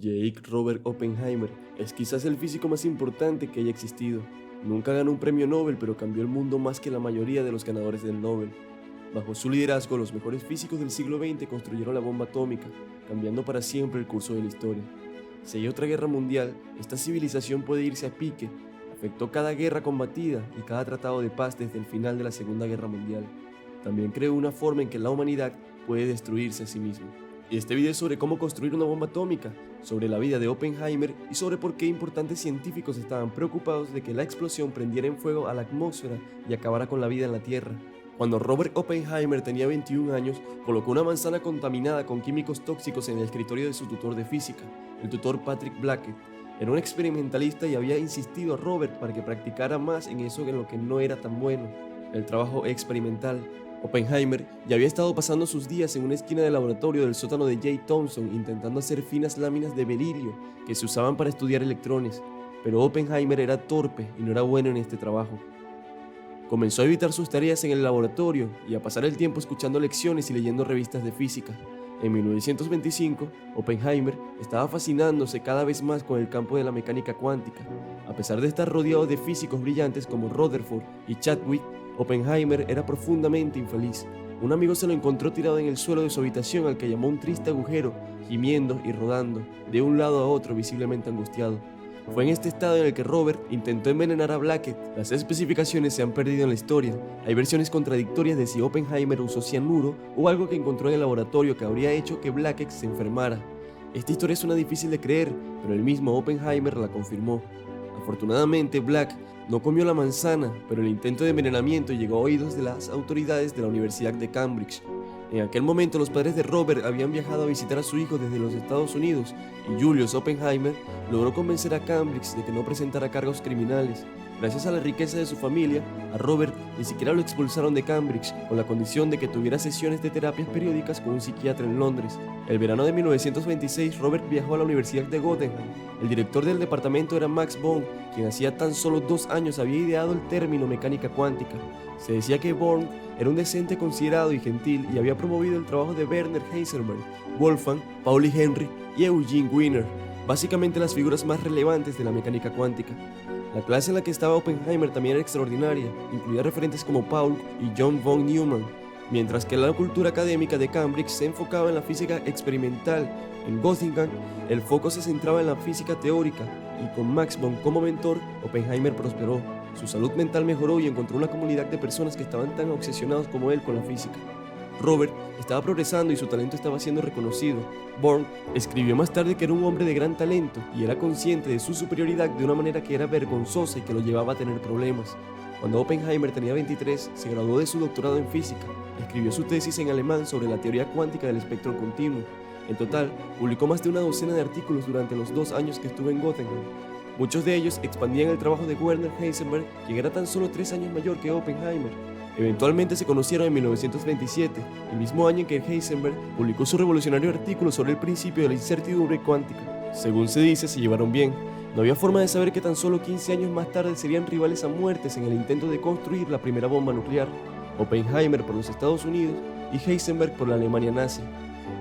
J. Robert Oppenheimer es quizás el físico más importante que haya existido. Nunca ganó un premio Nobel, pero cambió el mundo más que la mayoría de los ganadores del Nobel. Bajo su liderazgo, los mejores físicos del siglo XX construyeron la bomba atómica, cambiando para siempre el curso de la historia. Si hay otra guerra mundial, esta civilización puede irse a pique. Afectó cada guerra combatida y cada tratado de paz desde el final de la Segunda Guerra Mundial. También creó una forma en que la humanidad puede destruirse a sí misma. Y este video es sobre cómo construir una bomba atómica, sobre la vida de Oppenheimer y sobre por qué importantes científicos estaban preocupados de que la explosión prendiera en fuego a la atmósfera y acabara con la vida en la Tierra. Cuando Robert Oppenheimer tenía 21 años, colocó una manzana contaminada con químicos tóxicos en el escritorio de su tutor de física, el tutor Patrick Blackett. Era un experimentalista y había insistido a Robert para que practicara más en eso en lo que no era tan bueno, el trabajo experimental. Oppenheimer ya había estado pasando sus días en una esquina del laboratorio del sótano de J. Thomson intentando hacer finas láminas de berilio que se usaban para estudiar electrones, pero Oppenheimer era torpe y no era bueno en este trabajo. Comenzó a evitar sus tareas en el laboratorio y a pasar el tiempo escuchando lecciones y leyendo revistas de física. En 1925, Oppenheimer estaba fascinándose cada vez más con el campo de la mecánica cuántica. A pesar de estar rodeado de físicos brillantes como Rutherford y Chadwick, Oppenheimer era profundamente infeliz. Un amigo se lo encontró tirado en el suelo de su habitación al que llamó un triste agujero, gimiendo y rodando, de un lado a otro visiblemente angustiado. Fue en este estado en el que Robert intentó envenenar a Blackett. Las especificaciones se han perdido en la historia. Hay versiones contradictorias de si Oppenheimer usó cianuro o algo que encontró en el laboratorio que habría hecho que Blackett se enfermara. Esta historia suena difícil de creer, pero el mismo Oppenheimer la confirmó. Afortunadamente, Black no comió la manzana, pero el intento de envenenamiento llegó a oídos de las autoridades de la Universidad de Cambridge. En aquel momento, los padres de Robert habían viajado a visitar a su hijo desde los Estados Unidos y Julius Oppenheimer logró convencer a Cambridge de que no presentara cargos criminales. Gracias a la riqueza de su familia, a Robert ni siquiera lo expulsaron de Cambridge, con la condición de que tuviera sesiones de terapias periódicas con un psiquiatra en Londres. El verano de 1926, Robert viajó a la Universidad de Göttingen. El director del departamento era Max Born, quien hacía tan solo 2 años había ideado el término mecánica cuántica. Se decía que Born era un decente considerado y gentil y había promovido el trabajo de Werner Heisenberg, Wolfgang, Pauli Henry y Eugene Wiener, básicamente las figuras más relevantes de la mecánica cuántica. La clase en la que estaba Oppenheimer también era extraordinaria, incluía referentes como Paul y John von Neumann, mientras que la cultura académica de Cambridge se enfocaba en la física experimental. En Göttingen, el foco se centraba en la física teórica, y con Max Born como mentor, Oppenheimer prosperó. Su salud mental mejoró y encontró una comunidad de personas que estaban tan obsesionados como él con la física. Robert estaba progresando y su talento estaba siendo reconocido. Born escribió más tarde que era un hombre de gran talento y era consciente de su superioridad de una manera que era vergonzosa y que lo llevaba a tener problemas. Cuando Oppenheimer tenía 23, se graduó de su doctorado en física. Escribió su tesis en alemán sobre la teoría cuántica del espectro continuo. En total, publicó más de una docena de artículos durante los 2 años que estuvo en Göttingen. Muchos de ellos expandían el trabajo de Werner Heisenberg, quien era tan solo 3 años mayor que Oppenheimer. Eventualmente se conocieron en 1927, el mismo año en que Heisenberg publicó su revolucionario artículo sobre el principio de la incertidumbre cuántica. Según se dice, se llevaron bien. No había forma de saber que tan solo 15 años más tarde serían rivales a muertes en el intento de construir la primera bomba nuclear, Oppenheimer por los Estados Unidos y Heisenberg por la Alemania nazi.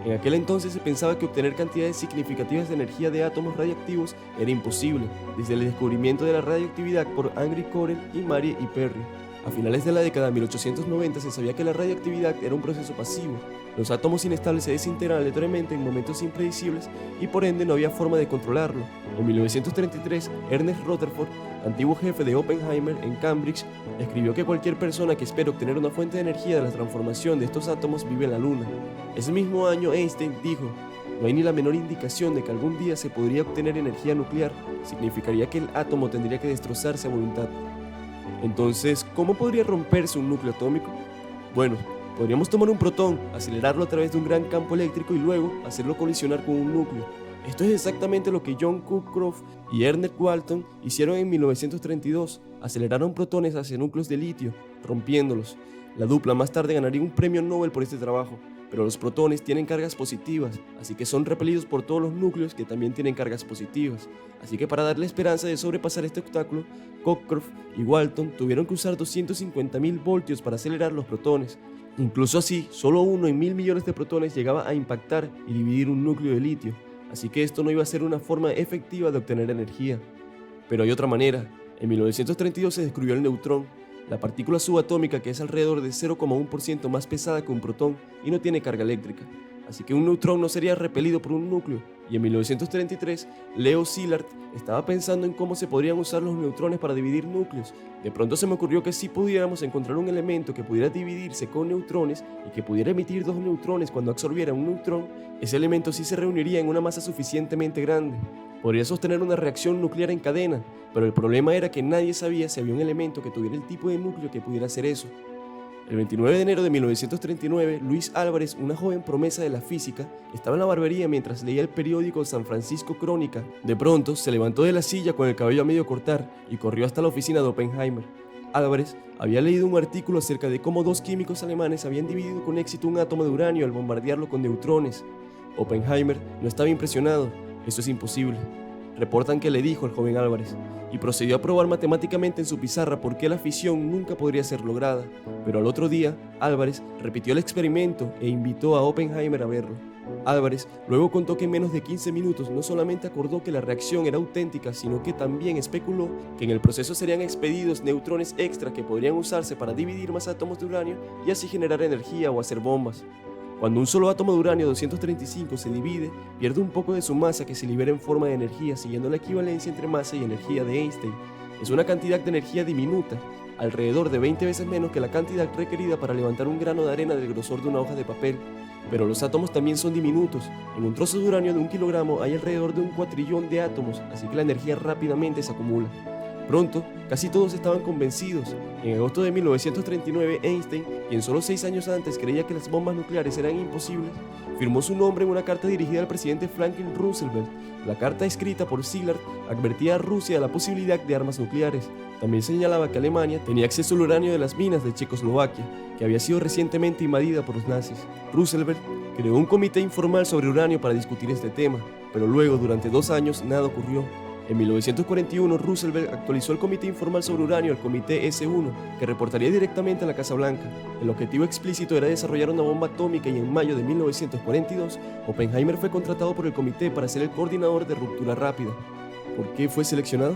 En aquel entonces se pensaba que obtener cantidades significativas de energía de átomos radiactivos era imposible, desde el descubrimiento de la radioactividad por Henri Corel y Marie y Perry. A finales de la década de 1890 se sabía que la radioactividad era un proceso pasivo. Los átomos inestables se desintegran aleatoriamente en momentos impredecibles y por ende no había forma de controlarlo. En 1933, Ernest Rutherford, antiguo jefe de Oppenheimer en Cambridge, escribió que cualquier persona que espere obtener una fuente de energía de la transformación de estos átomos vive en la Luna. Ese mismo año Einstein dijo: "No hay ni la menor indicación de que algún día se podría obtener energía nuclear, significaría que el átomo tendría que destrozarse a voluntad". Entonces, ¿cómo podría romperse un núcleo atómico? Bueno, podríamos tomar un protón, acelerarlo a través de un gran campo eléctrico y luego hacerlo colisionar con un núcleo. Esto es exactamente lo que John Cockcroft y Ernest Walton hicieron en 1932. Aceleraron protones hacia núcleos de litio, rompiéndolos. La dupla más tarde ganaría un premio Nobel por este trabajo. Pero los protones tienen cargas positivas, así que son repelidos por todos los núcleos que también tienen cargas positivas. Así que para darle esperanza de sobrepasar este obstáculo, Cockcroft y Walton tuvieron que usar 250.000 voltios para acelerar los protones. Incluso así, solo uno en 1.000 millones de protones llegaba a impactar y dividir un núcleo de litio. así que esto no iba a ser una forma efectiva de obtener energía. Pero hay otra manera. En 1932 se descubrió el neutrón, la partícula subatómica que es alrededor de 0,1% más pesada que un protón y no tiene carga eléctrica. Así que un neutrón no sería repelido por un núcleo, y en 1933 Leo Szilard estaba pensando en cómo se podrían usar los neutrones para dividir núcleos. De pronto se me ocurrió que si pudiéramos encontrar un elemento que pudiera dividirse con neutrones y que pudiera emitir dos neutrones cuando absorbiera un neutrón, ese elemento sí se reuniría en una masa suficientemente grande. Podría sostener una reacción nuclear en cadena, pero el problema era que nadie sabía si había un elemento que tuviera el tipo de núcleo que pudiera hacer eso. El 29 de enero de 1939, Luis Álvarez, una joven promesa de la física, estaba en la barbería mientras leía el periódico San Francisco Crónica. De pronto, se levantó de la silla con el cabello a medio cortar y corrió hasta la oficina de Oppenheimer. Álvarez había leído un artículo acerca de cómo dos químicos alemanes habían dividido con éxito un átomo de uranio al bombardearlo con neutrones. Oppenheimer no estaba impresionado. «Eso es imposible», reportan que le dijo el joven Álvarez, y procedió a probar matemáticamente en su pizarra por qué la fisión nunca podría ser lograda. Pero al otro día, Álvarez repitió el experimento e invitó a Oppenheimer a verlo. Álvarez luego contó que en menos de 15 minutos no solamente acordó que la reacción era auténtica, sino que también especuló que en el proceso serían expedidos neutrones extra que podrían usarse para dividir más átomos de uranio y así generar energía o hacer bombas. Cuando un solo átomo de uranio 235 se divide, pierde un poco de su masa que se libera en forma de energía siguiendo la equivalencia entre masa y energía de Einstein. Es una cantidad de energía diminuta, alrededor de 20 veces menos que la cantidad requerida para levantar un grano de arena del grosor de una hoja de papel. Pero los átomos también son diminutos. En un trozo de uranio de 1 kilogramo hay alrededor de 1 cuatrillón de átomos, así que la energía rápidamente se acumula. Pronto, casi todos estaban convencidos. En agosto de 1939, Einstein, quien solo 6 años antes creía que las bombas nucleares eran imposibles, firmó su nombre en una carta dirigida al presidente Franklin Roosevelt. La carta escrita por Szilard advertía a Rusia de la posibilidad de armas nucleares. También señalaba que Alemania tenía acceso al uranio de las minas de Checoslovaquia, que había sido recientemente invadida por los nazis. Roosevelt creó un comité informal sobre uranio para discutir este tema, pero luego, durante 2 años, nada ocurrió. En 1941, Roosevelt actualizó el Comité Informal sobre Uranio al Comité S1, que reportaría directamente a la Casa Blanca. El objetivo explícito era desarrollar una bomba atómica y en mayo de 1942, Oppenheimer fue contratado por el comité para ser el coordinador de ruptura rápida. ¿Por qué fue seleccionado?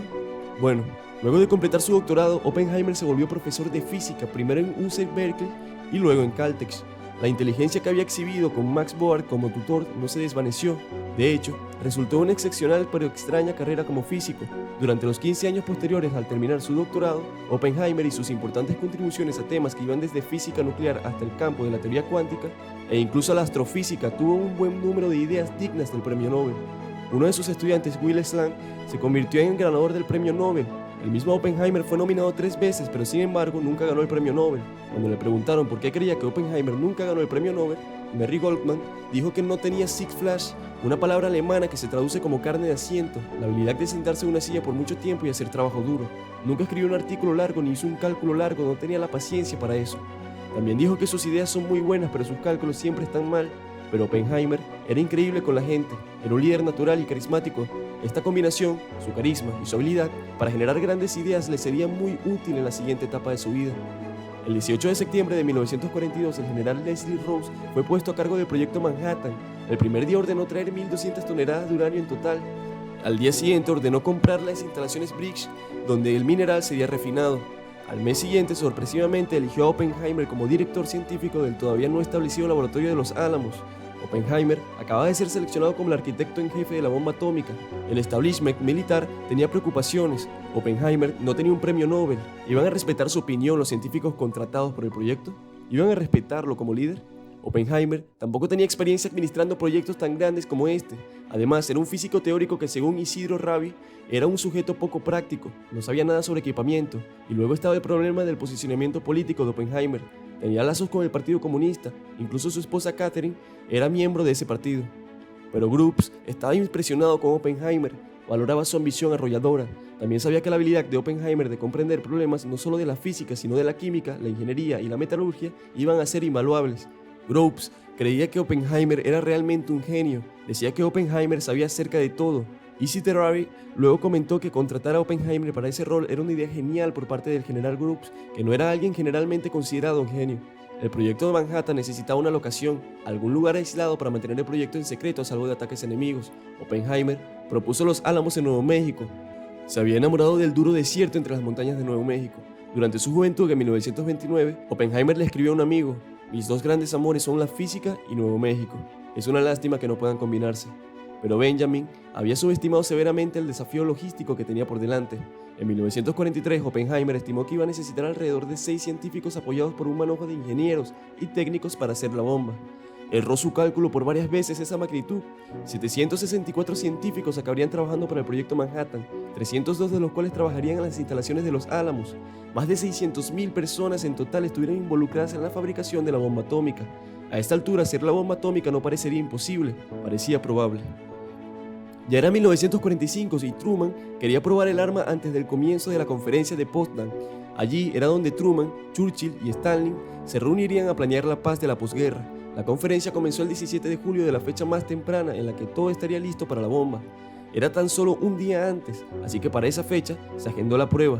Bueno, luego de completar su doctorado, Oppenheimer se volvió profesor de física, primero en UC Berkeley y luego en Caltech. La inteligencia que había exhibido con Max Born como tutor no se desvaneció. De hecho, resultó una excepcional pero extraña carrera como físico. Durante los 15 años posteriores al terminar su doctorado, Oppenheimer y sus importantes contribuciones a temas que iban desde física nuclear hasta el campo de la teoría cuántica e incluso a la astrofísica tuvo un buen número de ideas dignas del premio Nobel. Uno de sus estudiantes, Will Slang, se convirtió en el ganador del premio Nobel. El mismo Oppenheimer fue nominado 3 veces, pero sin embargo nunca ganó el premio Nobel. Cuando le preguntaron por qué creía que Oppenheimer nunca ganó el premio Nobel, Mary Goldman dijo que no tenía Sitzfleisch, una palabra alemana que se traduce como carne de asiento, la habilidad de sentarse en una silla por mucho tiempo y hacer trabajo duro. Nunca escribió un artículo largo ni hizo un cálculo largo, no tenía la paciencia para eso. También dijo que sus ideas son muy buenas, pero sus cálculos siempre están mal. Pero Oppenheimer era increíble con la gente, era un líder natural y carismático. Esta combinación, su carisma y su habilidad para generar grandes ideas le sería muy útil en la siguiente etapa de su vida. El 18 de septiembre de 1942, el general Leslie Rose fue puesto a cargo del proyecto Manhattan. El primer día ordenó traer 1.200 toneladas de uranio en total. Al día siguiente ordenó comprar las instalaciones Briggs, donde el mineral sería refinado. Al mes siguiente, sorpresivamente, eligió a Oppenheimer como director científico del todavía no establecido laboratorio de Los Álamos. Oppenheimer acaba de ser seleccionado como el arquitecto en jefe de la bomba atómica. El establishment militar tenía preocupaciones. Oppenheimer no tenía un premio Nobel. ¿Iban a respetar su opinión los científicos contratados por el proyecto? ¿Iban a respetarlo como líder? Oppenheimer tampoco tenía experiencia administrando proyectos tan grandes como este. Además, era un físico teórico que, según Isidro Rabi, era un sujeto poco práctico, no sabía nada sobre equipamiento, y luego estaba el problema del posicionamiento político de Oppenheimer. Tenía lazos con el Partido Comunista, incluso su esposa Catherine era miembro de ese partido. Pero Groves estaba impresionado con Oppenheimer, valoraba su ambición arrolladora. También sabía que la habilidad de Oppenheimer de comprender problemas no solo de la física, sino de la química, la ingeniería y la metalurgia iban a ser invaluables. Groves creía que Oppenheimer era realmente un genio, decía que Oppenheimer sabía acerca de todo. Easy Terrari luego comentó que contratar a Oppenheimer para ese rol era una idea genial por parte del general Groves, que no era alguien generalmente considerado un genio. El proyecto de Manhattan necesitaba una locación, algún lugar aislado para mantener el proyecto en secreto a salvo de ataques enemigos. Oppenheimer propuso Los Álamos en Nuevo México. Se había enamorado del duro desierto entre las montañas de Nuevo México. Durante su juventud, en 1929, Oppenheimer le escribió a un amigo: "Mis dos grandes amores son la física y Nuevo México. Es una lástima que no puedan combinarse". Pero Benjamin había subestimado severamente el desafío logístico que tenía por delante. En 1943, Oppenheimer estimó que iba a necesitar alrededor de 6 científicos apoyados por un manojo de ingenieros y técnicos para hacer la bomba. Erró su cálculo por varias veces esa magnitud. 764 científicos acabarían trabajando para el proyecto Manhattan, 302 de los cuales trabajarían en las instalaciones de Los Álamos. Más de 600.000 personas en total estuvieron involucradas en la fabricación de la bomba atómica. A esta altura, hacer la bomba atómica no parecería imposible, parecía probable. Ya era 1945 y Truman quería probar el arma antes del comienzo de la conferencia de Potsdam. Allí era donde Truman, Churchill y Stalin se reunirían a planear la paz de la posguerra. La conferencia comenzó el 17 de julio, de la fecha más temprana en la que todo estaría listo para la bomba. Era tan solo un día antes, así que para esa fecha se agendó la prueba.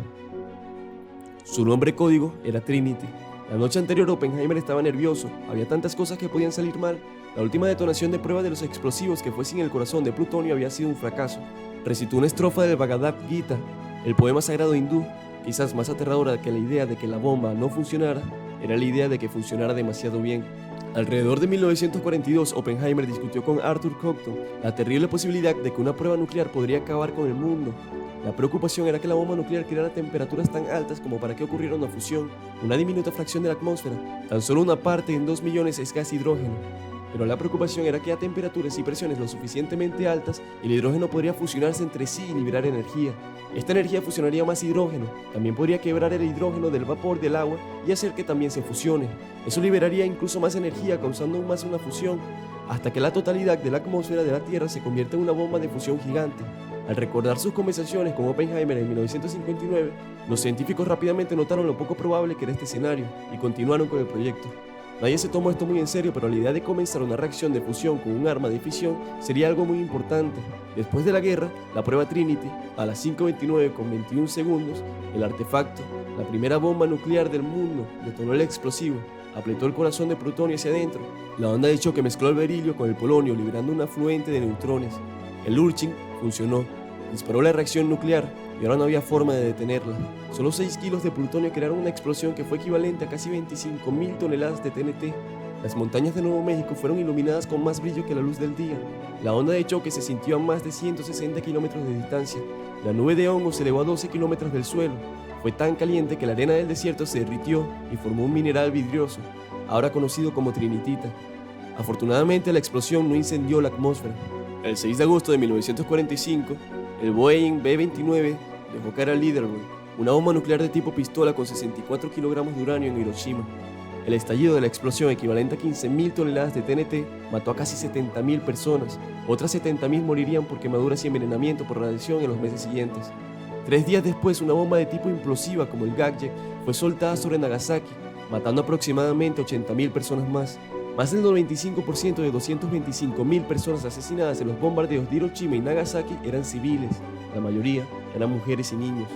Su nombre código era Trinity. La noche anterior Oppenheimer estaba nervioso, había tantas cosas que podían salir mal. La última detonación de prueba de los explosivos, que fue sin el corazón de plutonio, había sido un fracaso. Recitó una estrofa del Bhagavad Gita, el poema sagrado hindú. Quizás más aterradora que la idea de que la bomba no funcionara, era la idea de que funcionara demasiado bien. Alrededor de 1942, Oppenheimer discutió con Arthur Compton la terrible posibilidad de que una prueba nuclear podría acabar con el mundo. La preocupación era que la bomba nuclear creara temperaturas tan altas como para que ocurriera una fusión, una diminuta fracción de la atmósfera. Tan solo una parte en 2 millones es gas hidrógeno. Pero la preocupación era que a temperaturas y presiones lo suficientemente altas, el hidrógeno podría fusionarse entre sí y liberar energía. Esta energía fusionaría más hidrógeno, también podría quebrar el hidrógeno del vapor del agua y hacer que también se fusione. Eso liberaría incluso más energía, causando aún más una fusión, hasta que la totalidad de la atmósfera de la Tierra se convierta en una bomba de fusión gigante. Al recordar sus conversaciones con Oppenheimer en 1959, los científicos rápidamente notaron lo poco probable que era este escenario y continuaron con el proyecto. Nadie se tomó esto muy en serio, pero la idea de comenzar una reacción de fusión con un arma de fisión sería algo muy importante. Después de la guerra, la prueba Trinity, a las 5:29 con 21 segundos, el artefacto, la primera bomba nuclear del mundo, detonó el explosivo, apretó el corazón de plutonio hacia adentro. La onda de choque mezcló el berilio con el polonio, liberando un afluente de neutrones. El Urchin funcionó, disparó la reacción nuclear y ahora no había forma de detenerla. Solo 6 kilos de plutonio crearon una explosión que fue equivalente a casi 25.000 toneladas de TNT. Las montañas de Nuevo México fueron iluminadas con más brillo que la luz del día. La onda de choque se sintió a más de 160 kilómetros de distancia. La nube de hongo se elevó a 12 kilómetros del suelo. Fue tan caliente que la arena del desierto se derritió y formó un mineral vidrioso, ahora conocido como trinitita. Afortunadamente, la explosión no incendió la atmósfera. El 6 de agosto de 1945, el Boeing B-29 dejó caer a Lederberg, una bomba nuclear de tipo pistola con 64 kilogramos de uranio en Hiroshima. El estallido de la explosión, equivalente a 15.000 toneladas de TNT, mató a casi 70.000 personas. Otras 70.000 morirían por quemaduras y envenenamiento por radiación en los meses siguientes. 3 días después, una bomba de tipo implosiva como el Gagge fue soltada sobre Nagasaki, matando aproximadamente a 80.000 personas más. Más del 95% de 225.000 personas asesinadas en los bombardeos de Hiroshima y Nagasaki eran civiles. La mayoría eran mujeres y niños.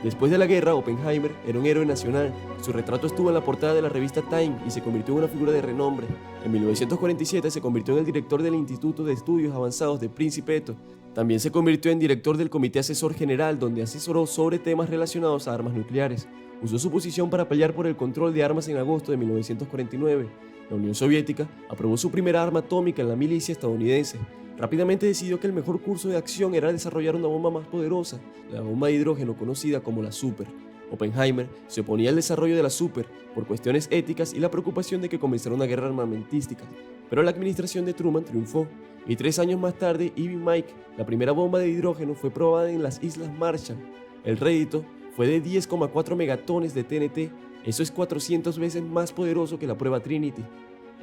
Después de la guerra, Oppenheimer era un héroe nacional. Su retrato estuvo en la portada de la revista Time y se convirtió en una figura de renombre. En 1947 se convirtió en el director del Instituto de Estudios Avanzados de Principeto. También se convirtió en director del Comité Asesor General, donde asesoró sobre temas relacionados a armas nucleares. Usó su posición para pelear por el control de armas en agosto de 1949. La Unión Soviética aprobó su primera arma atómica en la milicia estadounidense. Rápidamente decidió que el mejor curso de acción era desarrollar una bomba más poderosa, la bomba de hidrógeno conocida como la Super. Oppenheimer se oponía al desarrollo de la Super por cuestiones éticas y la preocupación de que comenzara una guerra armamentística, pero la administración de Truman triunfó, y 3 años más tarde, Ivy Mike, la primera bomba de hidrógeno, fue probada en las Islas Marshall. El rédito fue de 10,4 megatones de TNT, eso es 400 veces más poderoso que la prueba Trinity.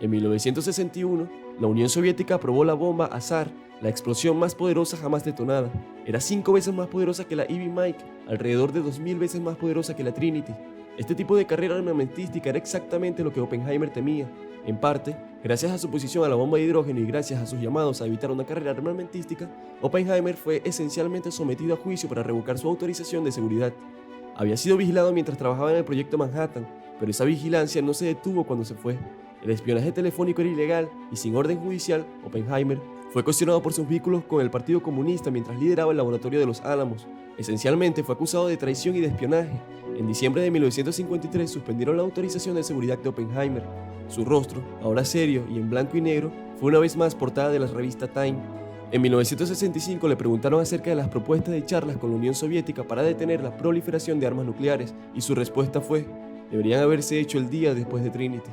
En 1961, la Unión Soviética aprobó la bomba Azar, la explosión más poderosa jamás detonada. Era 5 veces más poderosa que la Ivy Mike, alrededor de 2.000 veces más poderosa que la Trinity. Este tipo de carrera armamentística era exactamente lo que Oppenheimer temía. En parte, gracias a su oposición a la bomba de hidrógeno y gracias a sus llamados a evitar una carrera armamentística, Oppenheimer fue esencialmente sometido a juicio para revocar su autorización de seguridad. Había sido vigilado mientras trabajaba en el proyecto Manhattan, pero esa vigilancia no se detuvo cuando se fue. El espionaje telefónico era ilegal y sin orden judicial, Oppenheimer fue cuestionado por sus vínculos con el Partido Comunista mientras lideraba el laboratorio de los Álamos. Esencialmente fue acusado de traición y de espionaje. En diciembre de 1953 suspendieron la autorización de seguridad de Oppenheimer. Su rostro, ahora serio y en blanco y negro, fue una vez más portada de la revista Time. En 1965 le preguntaron acerca de las propuestas de charlas con la Unión Soviética para detener la proliferación de armas nucleares y su respuesta fue: deberían haberse hecho el día después de Trinity.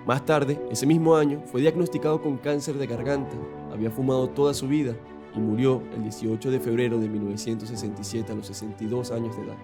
Más tarde, ese mismo año, fue diagnosticado con cáncer de garganta. Había fumado toda su vida y murió el 18 de febrero de 1967 a los 62 años de edad.